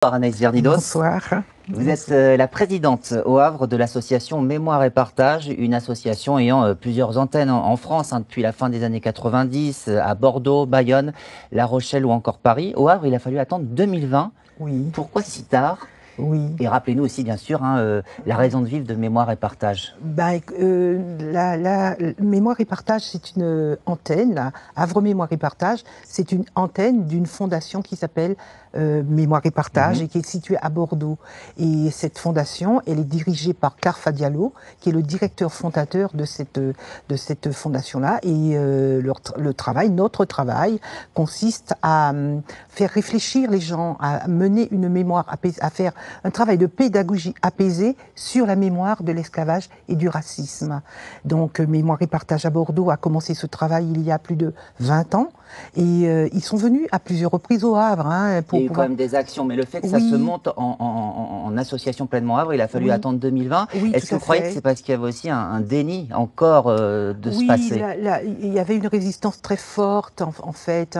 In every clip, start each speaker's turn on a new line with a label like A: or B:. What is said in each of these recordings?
A: Bonsoir Anaïs Vernidos.
B: Bonsoir.
A: Vous êtes la présidente au Havre de l'association Mémoire et Partage, une association ayant plusieurs antennes en France depuis la fin des années 90, à Bordeaux, Bayonne, La Rochelle ou encore Paris. Au Havre, il a fallu attendre 2020.
B: Oui.
A: Pourquoi si tard?
B: Oui.
A: Et rappelez-nous aussi, bien sûr, la raison de vivre de Mémoire et Partage.
B: La Mémoire et Partage, c'est une antenne, là. Havre Mémoire et Partage, c'est une antenne d'une fondation qui s'appelle Mémoire et Partage et qui est située à Bordeaux. Et cette fondation, elle est dirigée par Carfa Diallo, qui est le directeur fondateur de cette fondation-là. Et notre travail consiste à faire réfléchir les gens, à mener une mémoire, à faire un travail de pédagogie apaisée sur la mémoire de l'esclavage et du racisme. Donc, Mémoire et Partage à Bordeaux a commencé ce travail il y a plus de 20 ans. Et ils sont venus à plusieurs reprises au Havre.
A: Il y a eu quand même des actions, mais le fait que ça se monte en association pleinement Havre, il a fallu attendre 2020. Est-ce que vous croyez que c'est parce qu'il y avait aussi un déni encore de ce passé?
B: Il y avait une résistance très forte, en fait,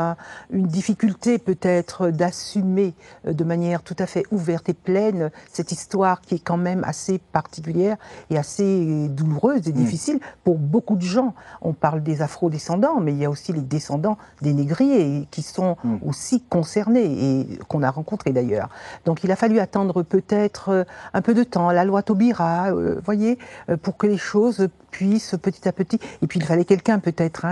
B: une difficulté peut-être d'assumer de manière tout à fait ouverte et pleine cette histoire qui est quand même assez particulière et assez douloureuse et difficile pour beaucoup de gens. On parle des afro-descendants, mais il y a aussi les descendants des négriers qui sont aussi concernés et qu'on a rencontrés d'ailleurs. Donc il a fallu attendre peut-être un peu de temps, la loi Taubira, voyez, pour que les choses puissent petit à petit. Et puis il fallait quelqu'un peut-être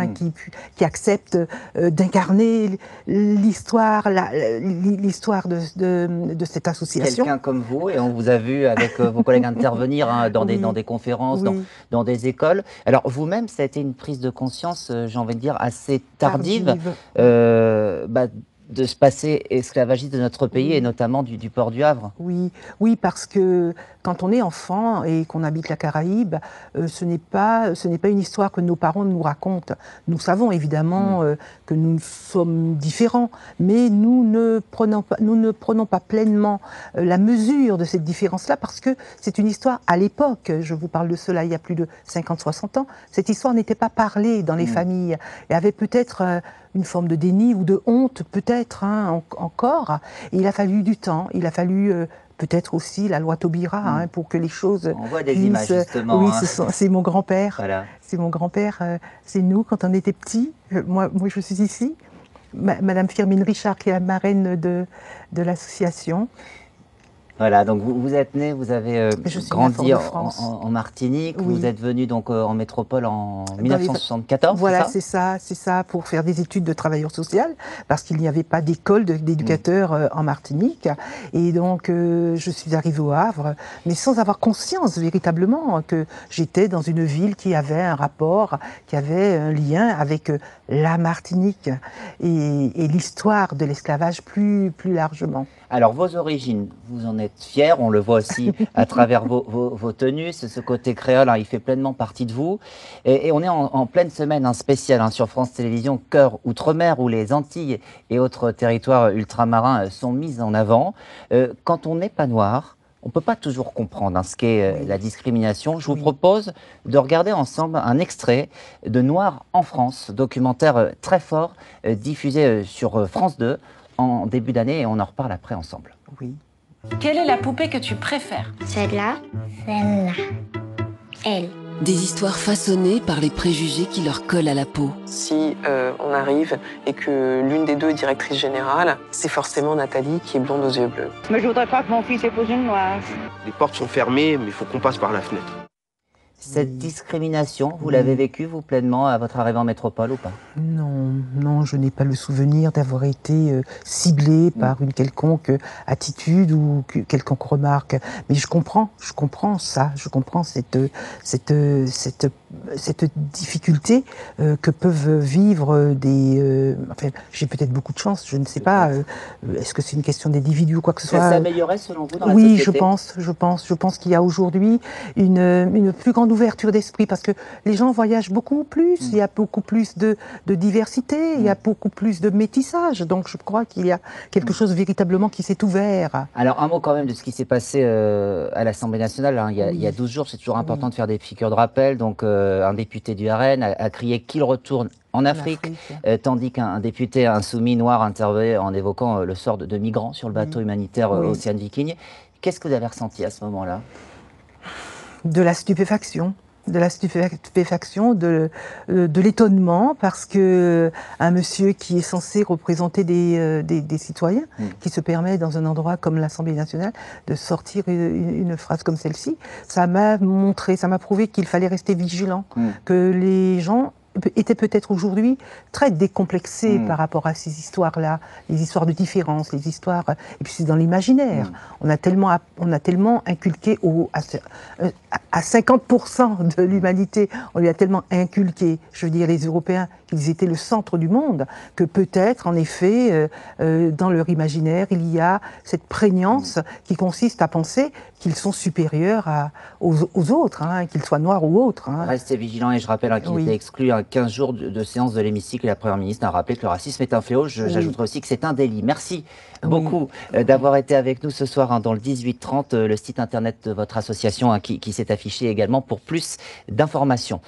B: qui accepte d'incarner l'histoire de cette association.
A: Quelqu'un comme vous, et on vous a vu avec vos collègues intervenir dans des conférences, dans des écoles. Alors vous-même, ça a été une prise de conscience, j'ai envie de dire, assez tardive. De ce passé esclavagiste de notre pays et notamment du port du Havre.
B: Oui, parce que quand on est enfant et qu'on habite la Caraïbe, ce n'est pas une histoire que nos parents nous racontent. Nous savons évidemment que nous sommes différents, mais nous ne prenons pas pleinement la mesure de cette différence-là parce que c'est une histoire à l'époque, je vous parle de cela il y a plus de 50-60 ans, cette histoire n'était pas parlée dans les familles et avait peut-être une forme de déni ou de honte, peut-être encore. Et il a fallu du temps, il a fallu peut-être aussi la loi Taubira pour que les choses.
A: On voit des images justement.
B: Oui, c'est mon grand-père.
A: Voilà.
B: C'est mon grand-père. C'est nous quand on était petits. Moi, je suis ici. Madame Firmine Richard, qui est la marraine de l'association.
A: Voilà, donc vous êtes né, vous avez grandi en Martinique, vous êtes venu donc en métropole en 1974.
B: Voilà, c'est ça, pour faire des études de travailleur social, parce qu'il n'y avait pas d'école d'éducateur en Martinique. Et donc, je suis arrivée au Havre, mais sans avoir conscience véritablement que j'étais dans une ville qui avait un rapport, qui avait un lien avec la Martinique et l'histoire de l'esclavage plus largement.
A: Alors, vos origines, vous en êtes fiers, on le voit aussi à travers vos tenues, ce côté créole, il fait pleinement partie de vous. Et on est en pleine semaine spéciale sur France Télévisions, Cœur Outre-mer, où les Antilles et autres territoires ultramarins sont mis en avant. Quand on n'est pas noir, on ne peut pas toujours comprendre ce qu'est la discrimination. Je vous propose de regarder ensemble un extrait de Noir en France, documentaire très fort, diffusé sur France 2 en début d'année, et on en reparle après ensemble.
B: Oui.
C: Quelle est la poupée que tu préfères?
D: Celle-là. Celle-là. Elle.
E: Des histoires façonnées par les préjugés qui leur collent à la peau.
F: Si on arrive et que l'une des deux est directrice générale, c'est forcément Nathalie qui est blonde aux yeux bleus.
G: Mais je voudrais pas que mon fils épouse une noire.
H: Les portes sont fermées, mais il faut qu'on passe par la fenêtre.
A: Cette discrimination, vous l'avez vécue, vous, pleinement, à votre arrivée en métropole ou pas?
B: Non, je n'ai pas le souvenir d'avoir été ciblée par une quelconque attitude ou quelconque remarque. Mais je comprends ça, je comprends cette difficulté que peuvent vivre des... enfin, j'ai peut-être beaucoup de chance, je ne sais pas. Est-ce que c'est une question d'individu ou quoi que ce soit?
A: Ça s'améliorait selon vous dans la société?
B: Oui, je pense qu'il y a aujourd'hui une plus grande ouverture d'esprit parce que les gens voyagent beaucoup plus, il y a beaucoup plus de diversité, il y a beaucoup plus de métissage. Donc je crois qu'il y a quelque chose véritablement qui s'est ouvert.
A: Alors un mot quand même de ce qui s'est passé à l'Assemblée nationale. Il y a 12 jours, c'est toujours important de faire des figures de rappel. Donc un député du RN a crié qu'il retourne en Afrique, tandis qu'un député insoumis noir intervenait en évoquant le sort de migrants sur le bateau humanitaire Ocean Viking. Qu'est-ce que vous avez ressenti à ce moment-là?
B: De la stupéfaction. De la stupéfaction, de l'étonnement, parce que un monsieur qui est censé représenter des citoyens, qui se permet dans un endroit comme l'Assemblée nationale de sortir une phrase comme celle-ci, ça m'a montré, ça m'a prouvé qu'il fallait rester vigilant, que les gens étaient peut-être aujourd'hui très décomplexés par rapport à ces histoires-là, les histoires de différence, les histoires, et puis c'est dans l'imaginaire. On a tellement inculqué à 50% de l'humanité, on lui a tellement inculqué, je veux dire les Européens, qu'ils étaient le centre du monde, que peut-être en effet, dans leur imaginaire, il y a cette prégnance qui consiste à penser qu'ils sont supérieurs aux autres, hein, qu'ils soient noirs ou autres. Hein.
A: Restez vigilants, et je rappelle qu'il était exclu 15 jours de séance de l'hémicycle, et la Première ministre a rappelé que le racisme est un fléau. J'ajouterai aussi que c'est un délit. Merci beaucoup d'avoir été avec nous ce soir dans le 1830, le site internet de votre association qui s'est affiché également pour plus d'informations.